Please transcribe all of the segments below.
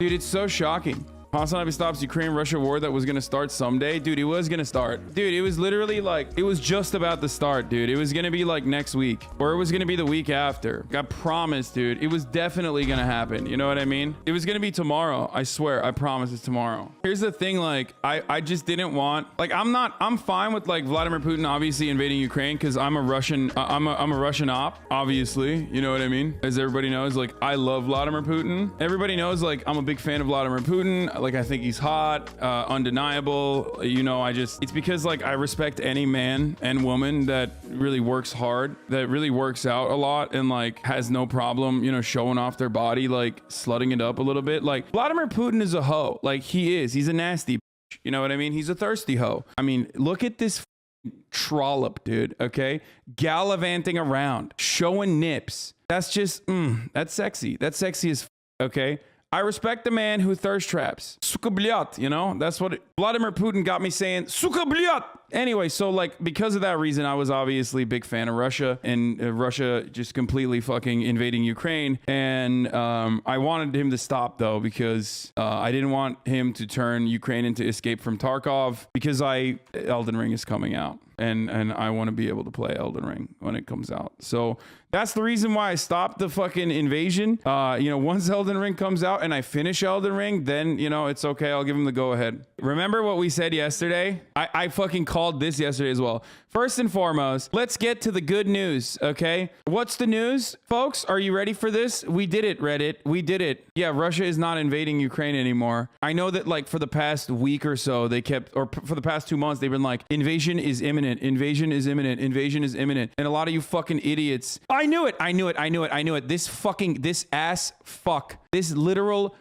Dude, it's so shocking. HasanAbi stops Ukraine-Russia war that was going to start someday. Dude, it was going to start. Dude, it was literally like, it was just about to start, dude. It was going to be like next week, or it was going to be the week after. I promise, dude. It was definitely going to happen. You know what I mean? It was going to be tomorrow. I swear. I promise it's tomorrow. Here's the thing. Like, I just didn't want, like, I'm fine with like Vladimir Putin obviously invading Ukraine because I'm a Russian, I'm a Russian op, obviously. You know what I mean? As everybody knows, like, I love Vladimir Putin. Everybody knows, like, I'm a big fan of Vladimir Putin. Like, I think he's hot, undeniable. You know, it's because like I respect any man and woman that really works hard, that really works out a lot and like has no problem, you know, showing off their body, like slutting it up a little bit. Like Vladimir Putin is a hoe. Like he's a nasty bitch. You know what I mean? He's a thirsty hoe. I mean, look at this trollop, dude. Okay. Gallivanting around, showing nips. That's just, that's sexy. That's sexy as okay. I respect the man who thirst traps. Suka blyat, you know? That's what Vladimir Putin got me saying. Suka blyat! Anyway, so like because of that reason, I was obviously a big fan of Russia and Russia just completely fucking invading Ukraine. And I wanted him to stop though because I didn't want him to turn Ukraine into Escape from Tarkov because Elden Ring is coming out. And I want to be able to play Elden Ring when it comes out. So that's the reason why I stopped the fucking invasion. You know, once Elden Ring comes out and I finish Elden Ring, then, you know, it's okay. I'll give him the go ahead. Remember what we said yesterday? I fucking called this yesterday as well. First and foremost, let's get to the good news, okay? What's the news, folks? Are you ready for this? We did it, Reddit. We did it. Yeah, Russia is not invading Ukraine anymore. I know that like for the past week or so, they kept, or for the past 2 months, they've been like, invasion is imminent. Invasion is imminent. Invasion is imminent. And a lot of you fucking idiots. I knew it. I knew it. I knew it. I knew it. This ass fuck. This literal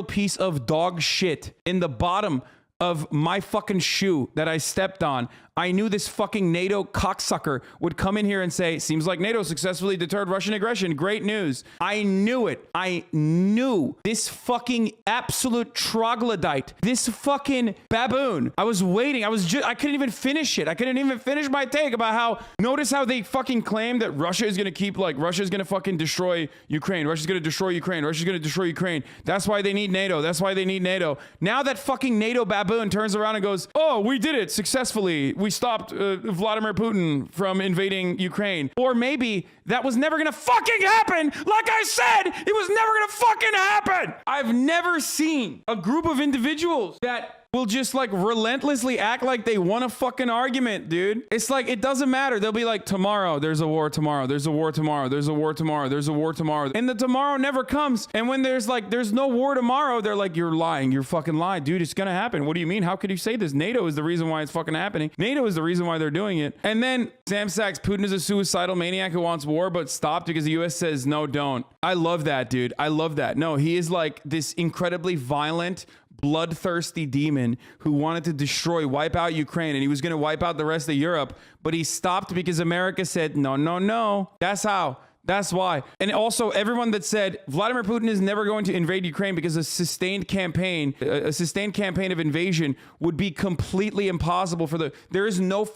piece of dog shit in the bottom of my fucking shoe that I stepped on. I knew this fucking NATO cocksucker would come in here and say, seems like NATO successfully deterred Russian aggression. Great news. I knew it. I knew this fucking absolute troglodyte, this fucking baboon. I was waiting. I couldn't even finish it. I couldn't even finish my take about how, notice how they fucking claim that Russia is going to Russia's going to fucking destroy Ukraine. Russia's going to destroy Ukraine. Russia's going to destroy Ukraine. That's why they need NATO. That's why they need NATO. Now that fucking NATO baboon turns around and goes, oh, we did it successfully. We stopped Vladimir Putin from invading Ukraine. Or maybe that was never gonna fucking happen. Like I said, it was never gonna fucking happen. I've never seen a group of individuals that will just like relentlessly act like they won a fucking argument, dude. It's like, it doesn't matter. They'll be like, tomorrow, there's a war tomorrow. There's a war tomorrow. There's a war tomorrow. There's a war tomorrow. And the tomorrow never comes. And when there's no war tomorrow, they're like, you're lying. You're fucking lying. Dude, it's gonna happen. What do you mean? How could you say this? NATO is the reason why it's fucking happening. NATO is the reason why they're doing it. And then Sam Sachs, Putin is a suicidal maniac who wants war, but stopped because the US says, no, don't. I love that, dude. I love that. No, he is like this incredibly violent, bloodthirsty demon who wanted to wipe out Ukraine, and he was going to wipe out the rest of Europe, but he stopped because America said, no, no, no. That's how. That's why. And also everyone that said Vladimir Putin is never going to invade Ukraine because a sustained campaign of invasion would be completely impossible there's no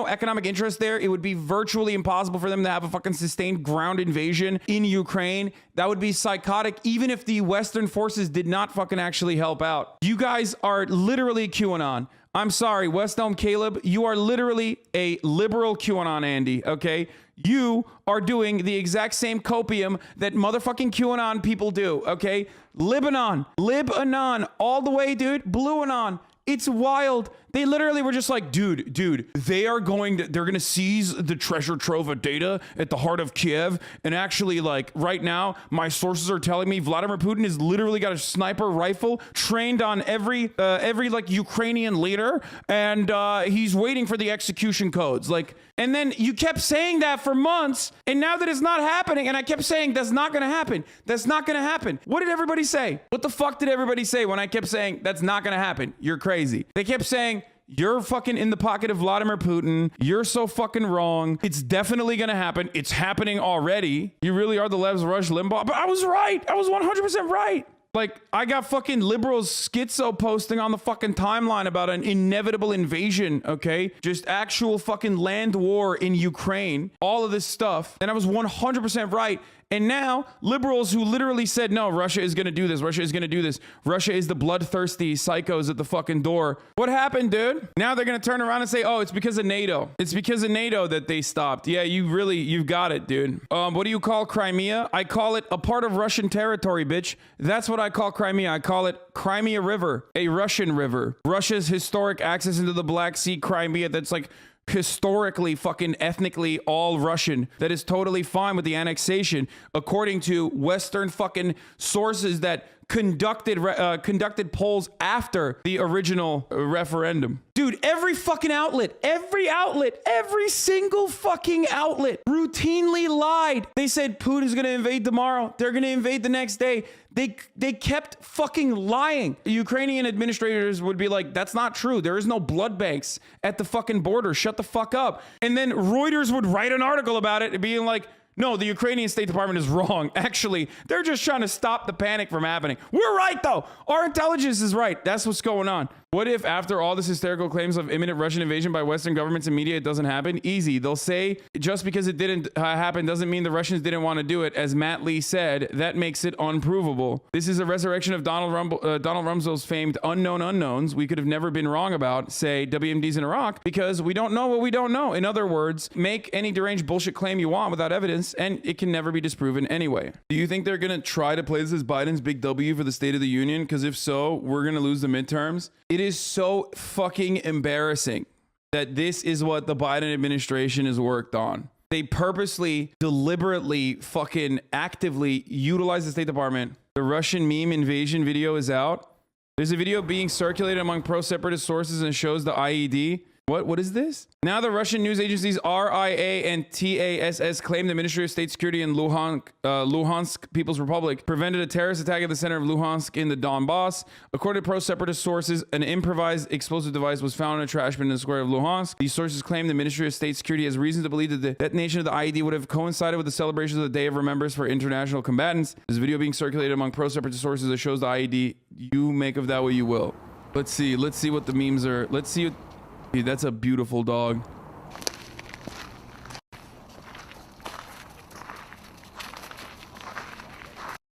economic interest there. It would be virtually impossible for them to have a fucking sustained ground invasion in Ukraine. That would be psychotic, even if the Western forces did not fucking actually help out. You guys are literally QAnon. I'm sorry, West Elm Caleb, you are literally a liberal QAnon Andy, okay? You are doing the exact same copium that motherfucking QAnon people do, okay? Libanon, all the way, dude. Blue Anon. It's wild. They literally were just like, dude, they're going to seize the treasure trove of data at the heart of Kiev. And actually, like right now, my sources are telling me Vladimir Putin has literally got a sniper rifle trained on every like Ukrainian leader. And he's waiting for the execution codes. Like, and then you kept saying that for months. And now that it's not happening, and I kept saying that's not going to happen. That's not going to happen. What did everybody say? What the fuck did everybody say when I kept saying that's not going to happen? You're crazy. They kept saying, you're fucking in the pocket of Vladimir Putin. You're so fucking wrong. It's definitely going to happen. It's happening already. You really are the Lev's Rush Limbaugh. But I was right. I was 100% right. Like, I got fucking liberals schizo posting on the fucking timeline about an inevitable invasion, okay? Just actual fucking land war in Ukraine. All of this stuff. And I was 100% right. And now liberals who literally said, no, Russia is going to do this. Russia is going to do this. Russia is the bloodthirsty psychos at the fucking door. What happened, dude? Now they're going to turn around and say, oh, it's because of NATO. It's because of NATO that they stopped. Yeah, you've got it, dude. What do you call Crimea? I call it a part of Russian territory, bitch. That's what I call Crimea. I call it Crimea River, a Russian river. Russia's historic access into the Black Sea, Crimea, that's like historically fucking ethnically all Russian, that is totally fine with the annexation according to Western fucking sources that conducted polls after the original referendum. Dude, every fucking outlet, every single fucking outlet routinely lied. They said Putin's gonna invade tomorrow. They're gonna invade the next day. They kept fucking lying. Ukrainian administrators would be like, that's not true. There is no blood banks at the fucking border. Shut the fuck up. And then Reuters would write an article about it being like, no, the Ukrainian State Department is wrong. Actually, they're just trying to stop the panic from happening. We're right, though. Our intelligence is right. That's what's going on. What if after all this hysterical claims of imminent Russian invasion by Western governments and media, it doesn't happen? Easy. They'll say just because it didn't happen doesn't mean the Russians didn't want to do it. As Matt Lee said, that makes it unprovable. This is a resurrection of Donald Rumsfeld's famed unknown unknowns we could have never been wrong about, say WMDs in Iraq, because we don't know what we don't know. In other words, make any deranged bullshit claim you want without evidence, and it can never be disproven anyway. Do you think they're going to try to play this as Biden's big W for the State of the Union? Because if so, we're going to lose the midterms. It is so fucking embarrassing that this is what the Biden administration has worked on. They purposely, deliberately, fucking actively utilize the State Department. The Russian meme invasion video is out. There's a video being circulated among pro-separatist sources and shows the IED. What is this? Now the Russian news agencies RIA and TASS claim the Ministry of State Security in Luhansk People's Republic prevented a terrorist attack at the center of Luhansk in the Donbass. According to pro-separatist sources, an improvised explosive device was found in a trash bin in the square of Luhansk. These sources claim the Ministry of State Security has reason to believe that the detonation of the IED would have coincided with the celebrations of the Day of Remembrance for International Combatants. This video being circulated among pro-separatist sources that shows the IED. You make of that what you will. Let's see what the memes are. Let's see. Dude, that's a beautiful dog.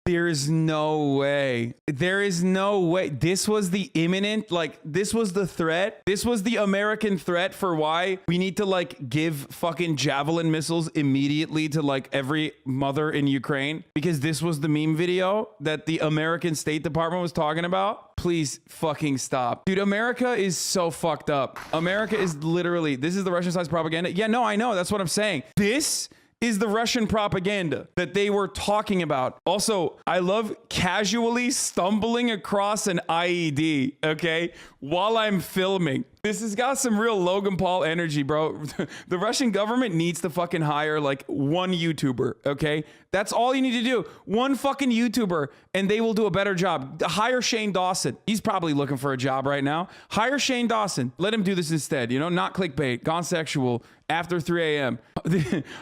There is no way. There is no way. This was the imminent, like, this was the threat. This was the American threat for why we need to, like, give fucking javelin missiles immediately to, like, every mother in Ukraine. Because this was the meme video that the American State Department was talking about. Please fucking stop. Dude, America is so fucked up. America is literally, this is the Russian-sized propaganda. Yeah, no, I know. That's what I'm saying. This is the Russian propaganda that they were talking about. Also, I love casually stumbling across an IED, okay, while I'm filming. This has got some real Logan Paul energy, bro. The Russian government needs to fucking hire like one YouTuber, okay? That's all you need to do. One fucking YouTuber, and they will do a better job. Hire Shane Dawson. He's probably looking for a job right now. Hire Shane Dawson. Let him do this instead, you know? Not clickbait. Gone sexual. After 3 a.m.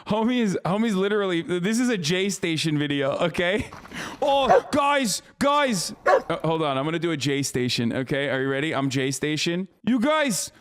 Homie's literally, this is a J Station video, okay? Oh, guys. Hold on, I'm gonna do a J Station, okay? Are you ready? I'm J Station. You guys,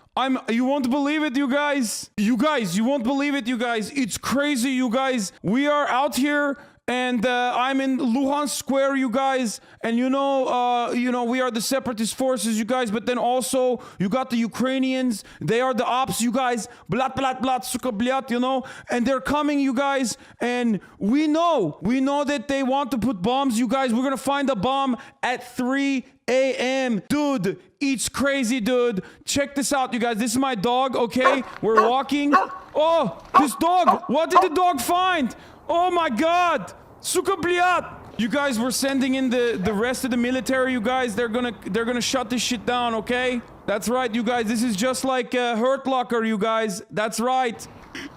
you won't believe it, you guys. You won't believe it, you guys. It's crazy, you guys. We are out here and I'm in Luhansk Square, you guys. And you know, we are the separatist forces, you guys. But then also, you got the Ukrainians. They are the ops, you guys. Blat, blat, blat, suka, blat, you know. And they're coming, you guys. And we know that they want to put bombs, you guys. We're going to find a bomb at 3 a.m. Dude, it's crazy, dude. Check this out, you guys. This is my dog, okay? We're walking. Oh, this dog. What did the dog find? Oh, my God. Suka, bliat. You guys, we're sending in the rest of the military, you guys. They're gonna shut this shit down, okay? That's right, you guys. This is just like Hurt Locker, you guys. That's right.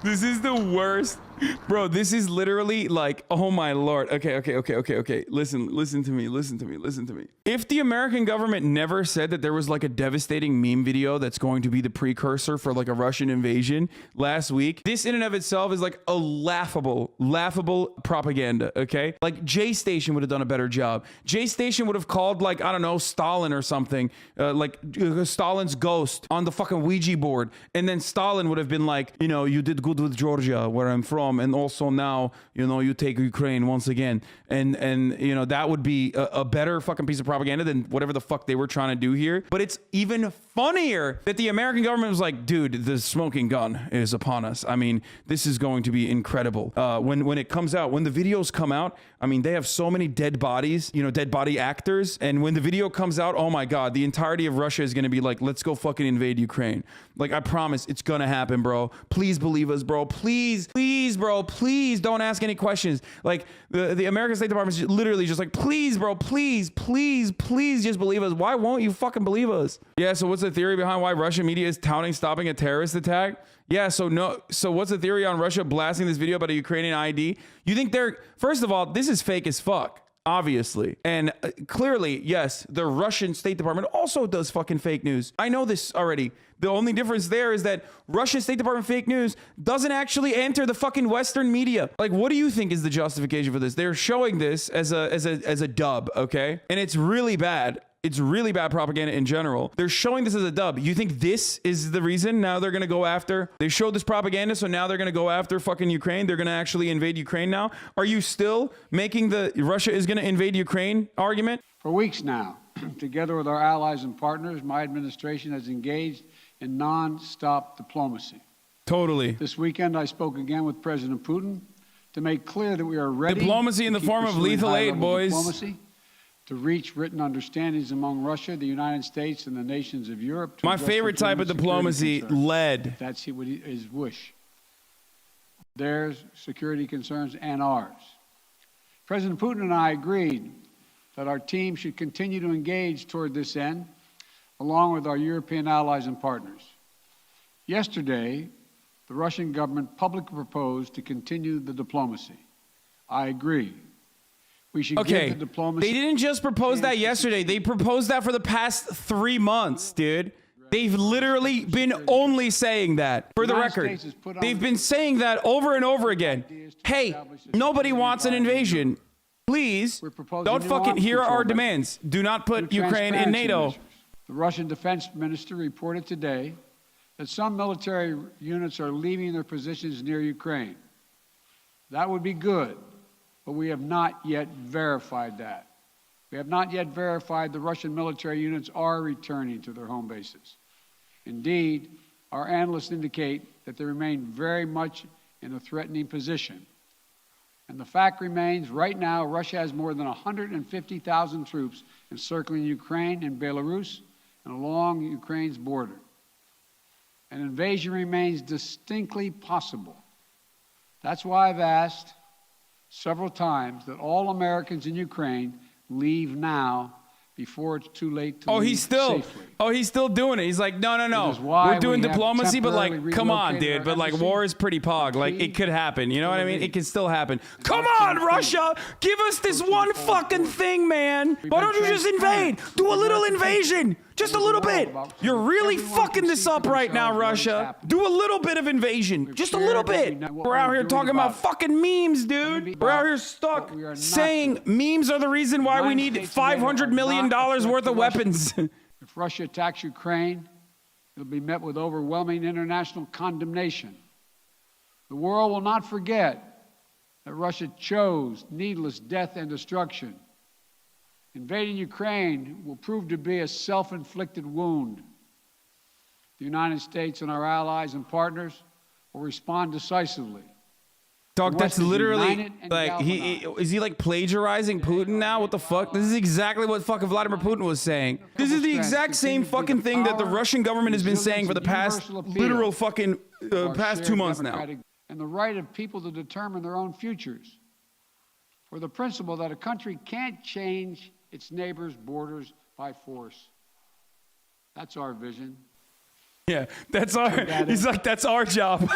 This is the worst. Bro, this is literally like, oh my lord. Okay. Listen to me. If the American government never said that there was like a devastating meme video that's going to be the precursor for like a Russian invasion last week, this in and of itself is like a laughable propaganda, okay? Like J Station would have done a better job. J Station would have called like, I don't know, Stalin or something, like Stalin's ghost on the fucking Ouija board. And then Stalin would have been like, you know, you did good with Georgia, where I'm from. from, and also now, you know, you take Ukraine once again, and you know, that would be a better fucking piece of propaganda than whatever the fuck they were trying to do here. But it's even funnier that the American government was like, dude, the smoking gun is upon us. I mean, this is going to be incredible. When it comes out, when the videos come out, I mean, they have so many dead bodies, you know, dead body actors. And when the video comes out, oh my God, the entirety of Russia is going to be like, let's go fucking invade Ukraine. Like, I promise it's going to happen, bro. Please believe us, bro. Please, please, bro. Please don't ask any questions. Like, the American State Department is literally just like, please, bro, please, please, please just believe us. Why won't you fucking believe us? Yeah, so what's the theory behind why Russian media is touting stopping a terrorist attack? Yeah, so what's the theory on Russia blasting this video about a Ukrainian ID? You think first of all, this is fake as fuck, obviously. And clearly, yes, the Russian State Department also does fucking fake news. I know this already. The only difference there is that Russian State Department fake news doesn't actually enter the fucking Western media. Like, what do you think is the justification for this? They're showing this as a dub, okay? And it's really bad. It's really bad propaganda in general. They're showing this as a dub. You think this is the reason now they're going to go after? They showed this propaganda, so now they're going to go after fucking Ukraine. They're going to actually invade Ukraine now. Are you still making the Russia is going to invade Ukraine argument? For weeks now, together with our allies and partners, my administration has engaged in non-stop diplomacy. Totally. This weekend, I spoke again with President Putin to make clear that we are ready. Diplomacy in the form of lethal aid, boys. Diplomacy to reach written understandings among Russia, the United States, and the nations of Europe. My favorite type of diplomacy, led. That's his wish. Their security concerns and ours. President Putin and I agreed that our team should continue to engage toward this end, along with our European allies and partners. Yesterday, the Russian government publicly proposed to continue the diplomacy. I agree. We should give the diplomacy. They didn't just propose that yesterday. They proposed that for the past 3 months, dude. They've literally been only saying that, for the record. They've been saying that over and over again. Hey, nobody wants an invasion. Please, don't fucking, here are our demands. Do not put Ukraine in NATO. The Russian defense minister reported today that some military units are leaving their positions near Ukraine. That would be good, but we have not yet verified that. We have not yet verified the Russian military units are returning to their home bases. Indeed, our analysts indicate that they remain very much in a threatening position. And the fact remains, right now, Russia has more than 150,000 troops encircling Ukraine and Belarus and along Ukraine's border. An invasion remains distinctly possible. That's why I've asked several times that all Americans in Ukraine leave now before it's too late to leave safely. He's still doing it. He's like, no. We're doing diplomacy, but like, come on, dude. But like, war is pretty pog. Like, it could happen. You know what I mean? It can still happen. Come on, Russia. Give us this one fucking thing, man. Why don't you just invade? Do a little invasion. Just a little bit. You're really fucking this up right now, Russia. Do a little bit of invasion. Just a little bit. We're out here talking about fucking memes, dude. We're out here stuck saying memes are the reason why we need $500 million worth of weapons. If Russia attacks Ukraine, it'll be met with overwhelming international condemnation. The world will not forget that Russia chose needless death and destruction. Invading Ukraine will prove to be a self-inflicted wound. The United States and our allies and partners will respond decisively. Dog, that's literally like, is he like plagiarizing Putin now? What the fuck? This is exactly what fucking Vladimir Putin was saying. This is the exact same fucking thing that the Russian government has been saying for the past literal fucking past 2 months now. And the right of people to determine their own futures. For the principle that a country can't change its neighbors' borders by force. That's our vision. Yeah, that's our, he's like, that's our job.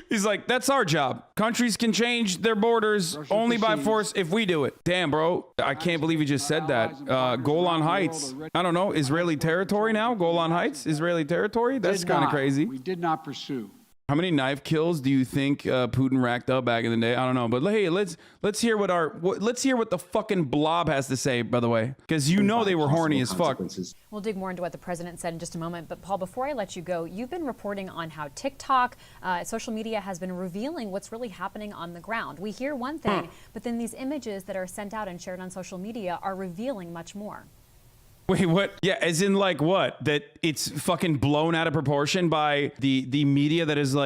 He's like, that's our job. Countries can change their borders only by force if we do it. Damn, bro. I can't believe you just said that. Golan Heights. I don't know. Israeli territory now? Golan Heights? Israeli territory? That's kind of crazy. We did not pursue. How many knife kills do you think Putin racked up back in the day? I don't know, but hey, let's hear let's hear what the fucking blob has to say. By the way, because you know they were horny as fuck. We'll dig more into what the president said in just a moment. But Paul, before I let you go, you've been reporting on how TikTok, social media has been revealing what's really happening on the ground. We hear one thing, but then these images that are sent out and shared on social media are revealing much more. Wait, what? Yeah, as in like what? That it's fucking blown out of proportion by the media that is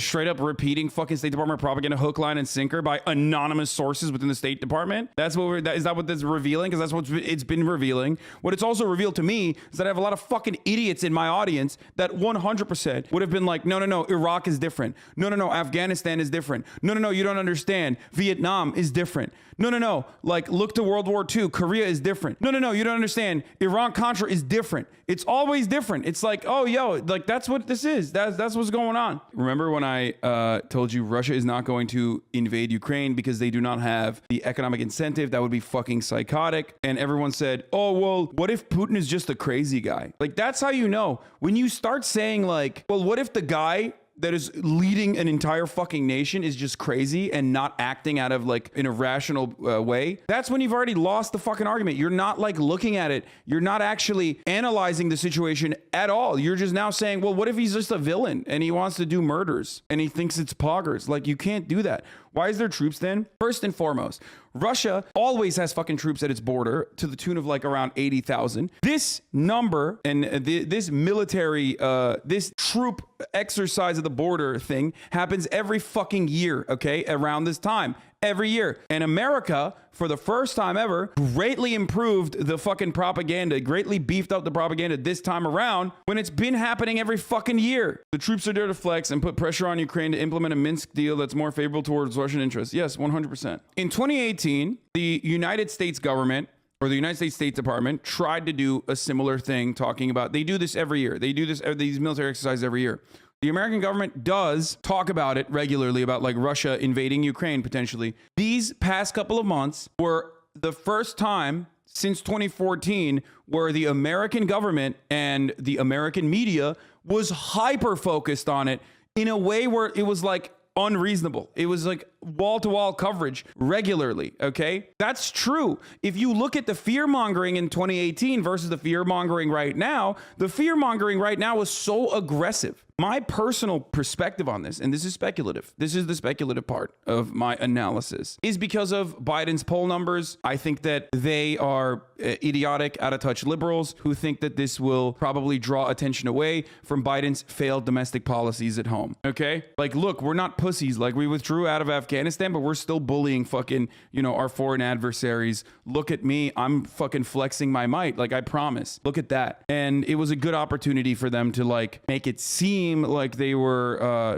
straight up repeating fucking State Department propaganda hook, line, and sinker by anonymous sources within the State Department. That's what is that what that's revealing? Because that's what it's been revealing. What it's also revealed to me is that I have a lot of fucking idiots in my audience that 100% would have been like, no, Iraq is different. No, Afghanistan is different. No, you don't understand. Vietnam is different. No, like look to World War II. Korea is different. No, you don't understand. Iran-Contra is different. It's always different. It's like, oh, yo, like that's what this is. That's what's going on. Remember when I told you Russia is not going to invade Ukraine because they do not have the economic incentive? That would be fucking psychotic. And everyone said, oh, well, what if Putin is just a crazy guy? Like, that's how you know. When you start saying like, well, what if the guy that is leading an entire fucking nation is just crazy and not acting out of like an irrational way, that's when you've already lost the fucking argument. You're not like looking at it. You're not actually analyzing the situation at all. You're just now saying, well, what if he's just a villain and he wants to do murders and he thinks it's poggers? Like, you can't do that. Why is there troops then? First and foremost, Russia always has fucking troops at its border to the tune of like around 80,000. This number and this military, this troop exercise of the border thing happens every fucking year, okay? Around this time. Every year. And America, for the first time ever, greatly improved the fucking propaganda, greatly beefed up the propaganda this time around when it's been happening every fucking year. The troops are there to flex and put pressure on Ukraine to implement a Minsk deal that's more favorable towards Russian interests. Yes, 100%. In 2018, the United States government or the United States State Department tried to do a similar thing, talking about, they do this every year. They do these military exercises every year. The American government does talk about it regularly, about like Russia invading Ukraine potentially. These past couple of months were the first time since 2014 where the American government and the American media was hyper focused on it in a way where it was like unreasonable. It was like wall-to-wall coverage regularly, okay? That's true. If you look at the fear-mongering in 2018 versus the fear-mongering right now, the fear-mongering right now is so aggressive. My personal perspective on this, and this is speculative, this is the speculative part of my analysis, is because of Biden's poll numbers. I think that they are idiotic, out-of-touch liberals who think that this will probably draw attention away from Biden's failed domestic policies at home, okay? Like, look, we're not pussies. Like, we withdrew out of Afghanistan, but we're still bullying fucking, our foreign adversaries. Look at me. I'm fucking flexing my might. Like, I promise. Look at that. And it was a good opportunity for them to, like, make it seem like they were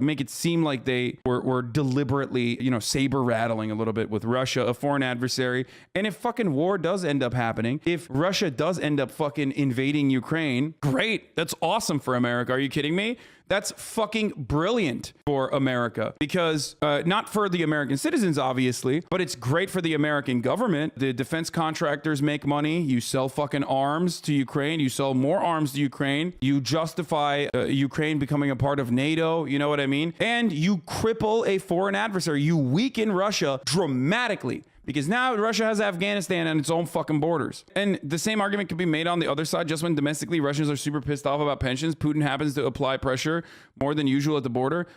deliberately, saber rattling a little bit with Russia, a foreign adversary. And if fucking war does end up happening, if Russia does end up fucking invading Ukraine, great. That's awesome for America. Are you kidding me? That's fucking brilliant for America, because not for the American citizens, obviously, but it's great for the American government. The defense contractors make money. You sell fucking arms to Ukraine. You sell more arms to Ukraine. You justify Ukraine becoming a part of NATO. You know what I mean? And you cripple a foreign adversary. You weaken Russia dramatically. Because now Russia has Afghanistan and its own fucking borders. And the same argument could be made on the other side. Just when domestically Russians are super pissed off about pensions, Putin happens to apply pressure more than usual at the border.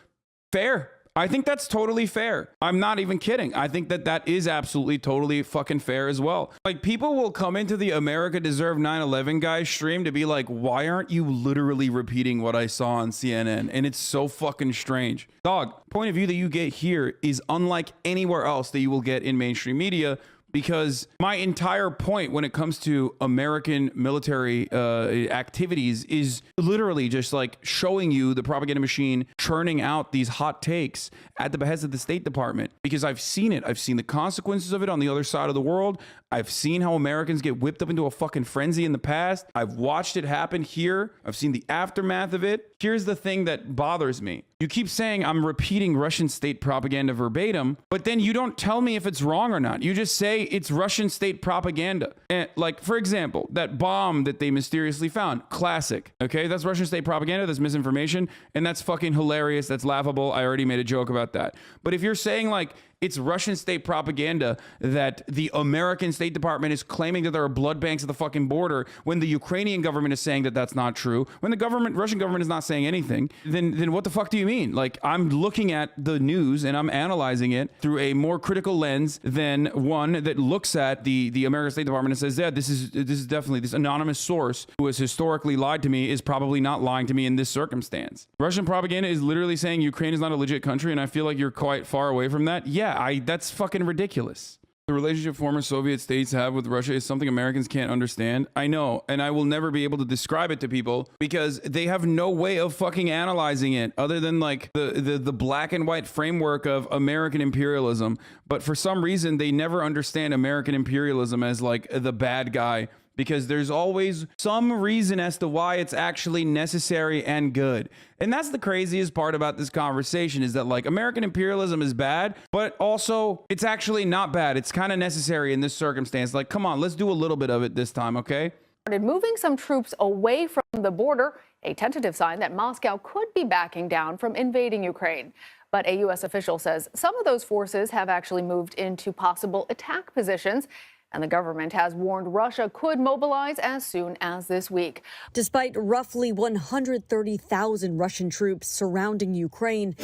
Fair. I think that's totally fair. I'm not even kidding. I think that that is absolutely totally fucking fair as well. Like, people will come into the America Deserve 9/11 guy stream to be like, why aren't you literally repeating what I saw on CNN? And it's so fucking strange. Dog, point of view that you get here is unlike anywhere else that you will get in mainstream media, because my entire point when it comes to American military activities is literally just like showing you the propaganda machine churning out these hot takes at the behest of the State Department, because I've seen it. I've seen the consequences of it on the other side of the world. I've seen how Americans get whipped up into a fucking frenzy in the past. I've watched it happen here. I've seen the aftermath of it. Here's the thing that bothers me. You keep saying I'm repeating Russian state propaganda verbatim, but then you don't tell me if it's wrong or not. You just say it's Russian state propaganda. And like, for example, that bomb that they mysteriously found, classic. Okay, that's Russian state propaganda. That's misinformation. And that's fucking hilarious. That's laughable. I already made a joke about that. But if you're saying like, it's Russian state propaganda that the American State Department is claiming that there are blood banks at the fucking border when the Ukrainian government is saying that that's not true, when the Russian government is not saying anything, then what the fuck do you mean? Like, I'm looking at the news and I'm analyzing it through a more critical lens than one that looks at the American State Department and says, yeah, this is definitely, this anonymous source who has historically lied to me is probably not lying to me in this circumstance. Russian propaganda is literally saying Ukraine is not a legit country, and I feel like you're quite far away from that. Yeah, that's fucking ridiculous. The relationship former Soviet states have with Russia is something Americans can't understand. I know, and I will never be able to describe it to people because they have no way of fucking analyzing it other than like the black and white framework of American imperialism. But for some reason, they never understand American imperialism as like the bad guy, because there's always some reason as to why it's actually necessary and good. And that's the craziest part about this conversation, is that like American imperialism is bad, but also it's actually not bad. It's kind of necessary in this circumstance. Like, come on, let's do a little bit of it this time, okay? Moving some troops away from the border, a tentative sign that Moscow could be backing down from invading Ukraine. But a U.S. official says some of those forces have actually moved into possible attack positions, and the government has warned Russia could mobilize as soon as this week. Despite roughly 130,000 Russian troops surrounding Ukraine,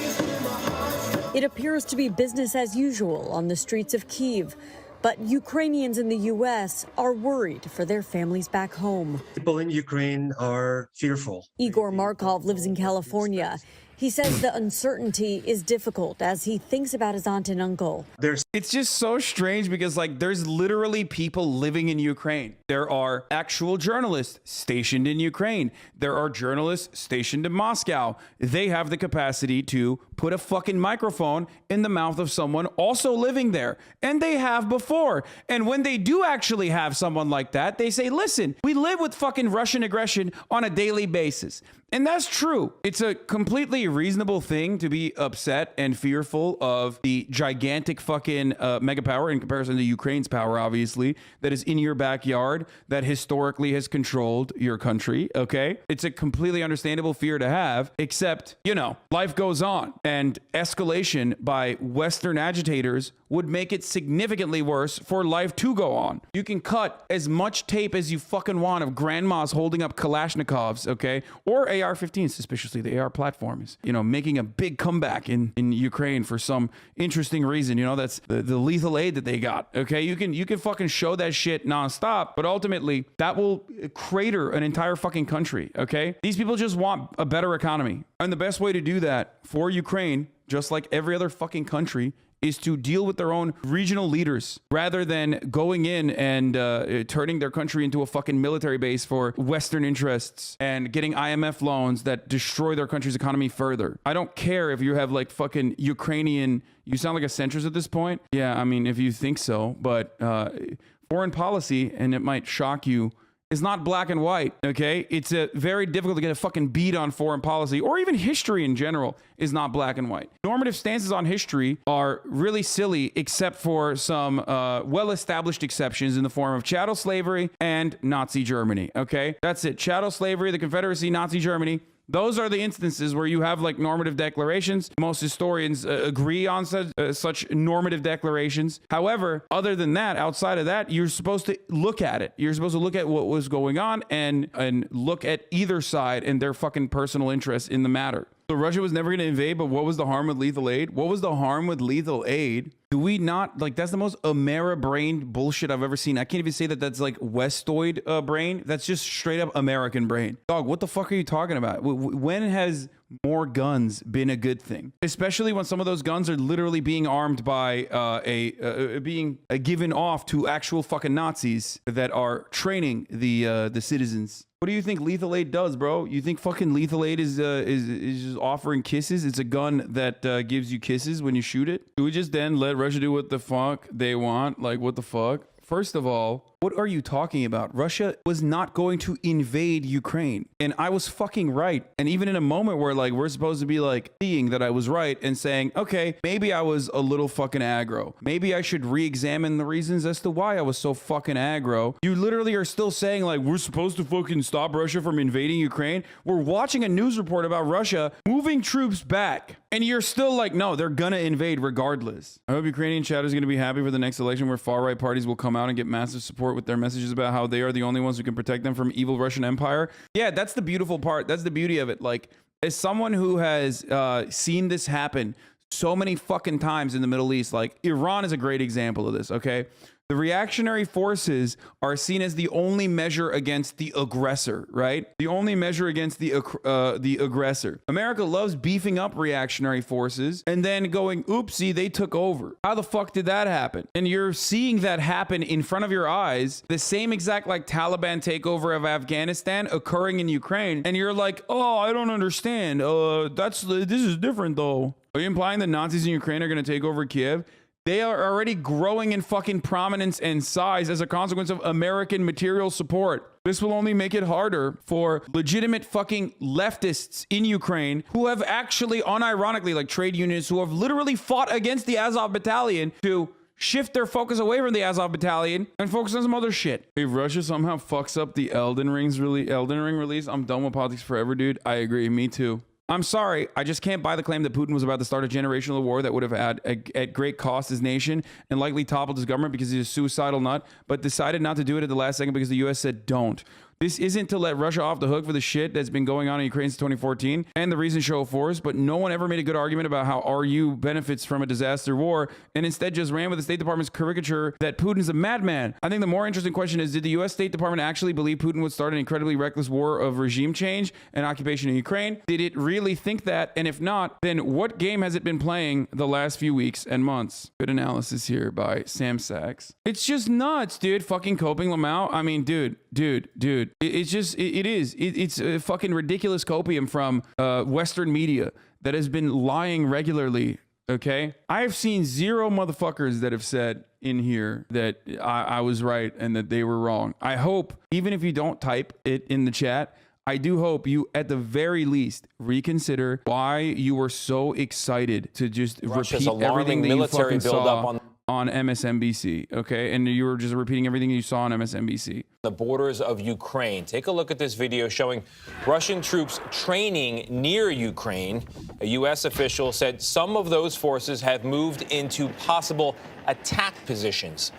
it appears to be business as usual on the streets of Kyiv. But Ukrainians in the U.S. are worried for their families back home. People in Ukraine are fearful. Igor Markov lives in California. He says the uncertainty is difficult as he thinks about his aunt and uncle. It's just so strange because like there's literally people living in Ukraine. There are actual journalists stationed in Ukraine. There are journalists stationed in Moscow. They have the capacity to put a fucking microphone in the mouth of someone also living there. And they have before. And when they do actually have someone like that, they say, listen, we live with fucking Russian aggression on a daily basis. And that's true. It's a completely reasonable thing to be upset and fearful of the gigantic fucking mega power in comparison to Ukraine's power, obviously, that is in your backyard, that historically has controlled your country, okay? It's a completely understandable fear to have, except, you know, life goes on. And escalation by Western agitators would make it significantly worse for life to go on. You can cut as much tape as you fucking want of grandmas holding up Kalashnikovs, okay? Or AR-15, suspiciously. The AR platform is, you know, making a big comeback in Ukraine for some interesting reason. You know, that's the lethal aid that they got, okay? You can fucking show that shit nonstop, but ultimately that will crater an entire fucking country, okay? These people just want a better economy. And the best way to do that for Ukraine, just like every other fucking country, is to deal with their own regional leaders rather than going in and turning their country into a fucking military base for Western interests and getting IMF loans that destroy their country's economy further. I don't care if you have like fucking Ukrainian, you sound like a centrist at this point. Yeah, I mean, if you think so, but foreign policy, and it might shock you, is not black and white, okay? It's very difficult to get a fucking beat on foreign policy, or even history in general is not black and white. Normative stances on history are really silly, except for some well-established exceptions in the form of chattel slavery and Nazi Germany, okay? That's it. Chattel slavery, the Confederacy, Nazi Germany. Those are the instances where you have like normative declarations. Most historians agree on such normative declarations. However, other than that, outside of that, you're supposed to look at it. You're supposed to look at what was going on and look at either side and their fucking personal interests in the matter. So Russia was never going to invade, but what was the harm with lethal aid? What was the harm with lethal aid? Do we not, like, that's the most Amera-brained bullshit I've ever seen. I can't even say that that's like Westoid brain. That's just straight up American brain. Dog, what the fuck are you talking about? When has more guns been a good thing? Especially when some of those guns are literally being armed by being given off to actual fucking Nazis that are training the citizens. What do you think lethal aid does, bro? You think fucking lethal aid is just offering kisses? It's a gun that gives you kisses when you shoot it? Do we just then let Russia do what the fuck they want? Like, what the fuck? First of all, what are you talking about? Russia was not going to invade Ukraine. And I was fucking right. And even in a moment where like we're supposed to be like seeing that I was right and saying, okay, maybe I was a little fucking aggro. Maybe I should re-examine the reasons as to why I was so fucking aggro. You literally are still saying like we're supposed to fucking stop Russia from invading Ukraine. We're watching a news report about Russia moving troops back. And you're still like, no, they're gonna invade regardless. I hope Ukrainian chat is gonna be happy for the next election where far-right parties will come out and get massive support with their messages about how they are the only ones who can protect them from evil Russian empire. Yeah, that's the beautiful part. That's the beauty of it. Like, as someone who has seen this happen so many fucking times in the Middle East, like Iran is a great example of this, okay? The reactionary forces are seen as the only measure against the aggressor, right? The only measure against the aggressor. America loves beefing up reactionary forces and then going, oopsie, they took over. How the fuck did that happen? And you're seeing that happen in front of your eyes, the same exact like Taliban takeover of Afghanistan occurring in Ukraine. And you're like, oh, I don't understand. This is different though. Are you implying that Nazis in Ukraine are going to take over Kiev? They are already growing in fucking prominence and size as a consequence of American material support. This will only make it harder for legitimate fucking leftists in Ukraine who have actually, unironically, like trade unions, who have literally fought against the Azov battalion to shift their focus away from the Azov battalion and focus on some other shit. If Russia somehow fucks up the Elden Ring release, I'm done with politics forever, dude. I agree. Me too. I'm sorry, I just can't buy the claim that Putin was about to start a generational war that would have had at great cost his nation and likely toppled his government because he's a suicidal nut, but decided not to do it at the last second because the U.S. said don't. This isn't to let Russia off the hook for the shit that's been going on in Ukraine since 2014 and the recent show of force, but no one ever made a good argument about how RU benefits from a disaster war and instead just ran with the State Department's caricature that Putin's a madman. I think the more interesting question is, did the U.S. State Department actually believe Putin would start an incredibly reckless war of regime change and occupation in Ukraine? Did it really think that? And if not, then what game has it been playing the last few weeks and months? Good analysis here by Sam Sachs. It's just nuts, dude. Fucking coping Lamau. I mean, dude. It's a fucking ridiculous copium from Western media that has been lying regularly. Okay, I have seen zero motherfuckers that have said in here that I was right and that they were wrong. I hope, even if you don't type it in the chat, I do hope you, at the very least, reconsider why you were so excited to just repeat everything that you fucking saw on MSNBC, okay? And you were just repeating everything you saw on MSNBC. The borders of Ukraine. Take a look at this video showing Russian troops training near Ukraine. A U.S. official said some of those forces have moved into possible attack positions.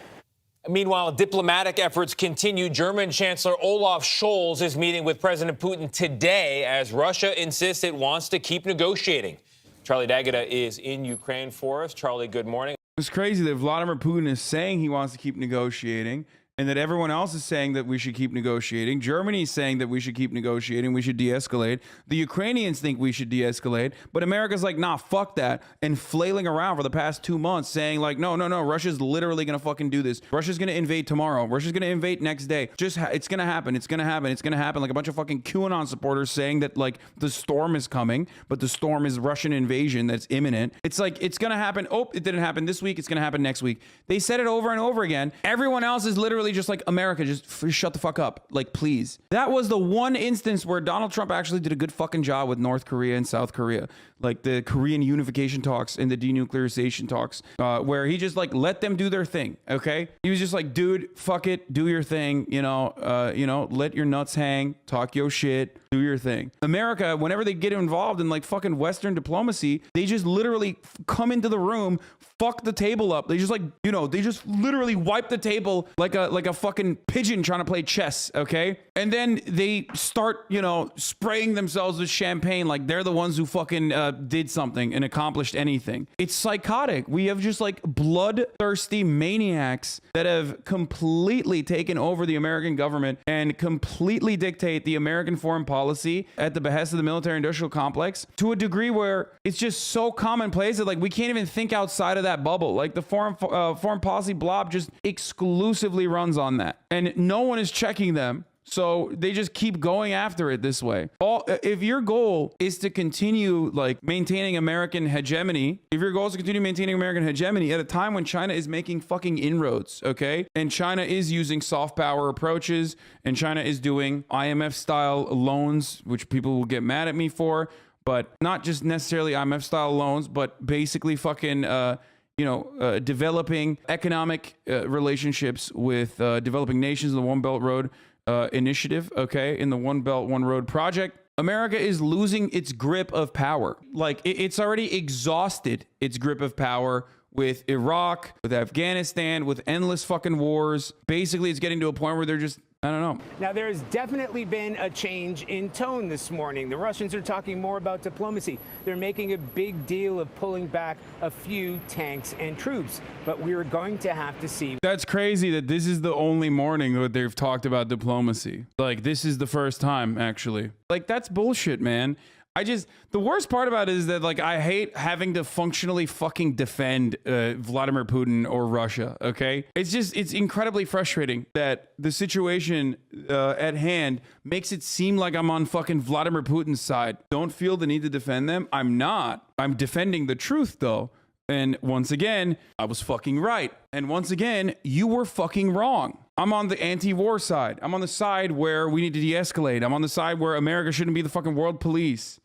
Meanwhile, diplomatic efforts continue. German Chancellor Olaf Scholz is meeting with President Putin today as Russia insists it wants to keep negotiating. Charlie D'Agata is in Ukraine for us. Charlie, good morning. It's crazy that Vladimir Putin is saying he wants to keep negotiating and that everyone else is saying that we should keep negotiating. Germany is saying that we should keep negotiating. We should de-escalate. The Ukrainians think we should de-escalate. But America's like, nah, fuck that. And flailing around for the past 2 months saying like, no, Russia's literally going to fucking do this. Russia's going to invade tomorrow. Russia's going to invade next day. It's going to happen. It's going to happen. It's going to happen. Like a bunch of fucking QAnon supporters saying that like the storm is coming, but the storm is Russian invasion that's imminent. It's like, it's going to happen. Oh, it didn't happen this week. It's going to happen next week. They said it over and over again. Everyone else is literally just like, America, just shut the fuck up. Like, please. That was the one instance where Donald Trump actually did a good fucking job with North Korea and South Korea. Like the Korean unification talks and the denuclearization talks, where he just like let them do their thing. Okay. He was just like, dude, fuck it. Do your thing. Let your nuts hang, talk your shit, do your thing. America, whenever they get involved in like fucking Western diplomacy, they just literally come into the room, fuck the table up. They just like, they just literally wipe the table like a fucking pigeon trying to play chess. Okay. And then they start, spraying themselves with champagne like they're the ones who fucking did something and accomplished anything. It's psychotic. We have just like bloodthirsty maniacs that have completely taken over the American government and completely dictate the American foreign policy at the behest of the military-industrial complex to a degree where it's just so commonplace that like we can't even think outside of that bubble. Like the foreign policy blob just exclusively runs on that, and no one is checking them. So they just keep going after it this way. If your goal is to continue like maintaining American hegemony, if your goal is to continue maintaining American hegemony at a time when China is making fucking inroads, okay? And China is using soft power approaches, and China is doing IMF style loans, which people will get mad at me for, but not just necessarily IMF style loans, but basically fucking, developing economic relationships with developing nations in the One Belt Road initiative, okay, in the One Belt, One Road project. America is losing its grip of power. Like, it's already exhausted its grip of power with Iraq, with Afghanistan, with endless fucking wars. Basically, it's getting to a point where they're just, I don't know. Now, there's definitely been a change in tone this morning. The Russians are talking more about diplomacy. They're making a big deal of pulling back a few tanks and troops. But we're going to have to see. That's crazy that this is the only morning that they've talked about diplomacy. Like, this is the first time, actually. Like, that's bullshit, man. The worst part about it is that, like, I hate having to functionally fucking defend Vladimir Putin or Russia, okay? It's incredibly frustrating that the situation at hand makes it seem like I'm on fucking Vladimir Putin's side. Don't feel the need to defend them. I'm not. I'm defending the truth, though. And once again, I was fucking right. And once again, you were fucking wrong. I'm on the anti-war side. I'm on the side where we need to de-escalate. I'm on the side where America shouldn't be the fucking world police.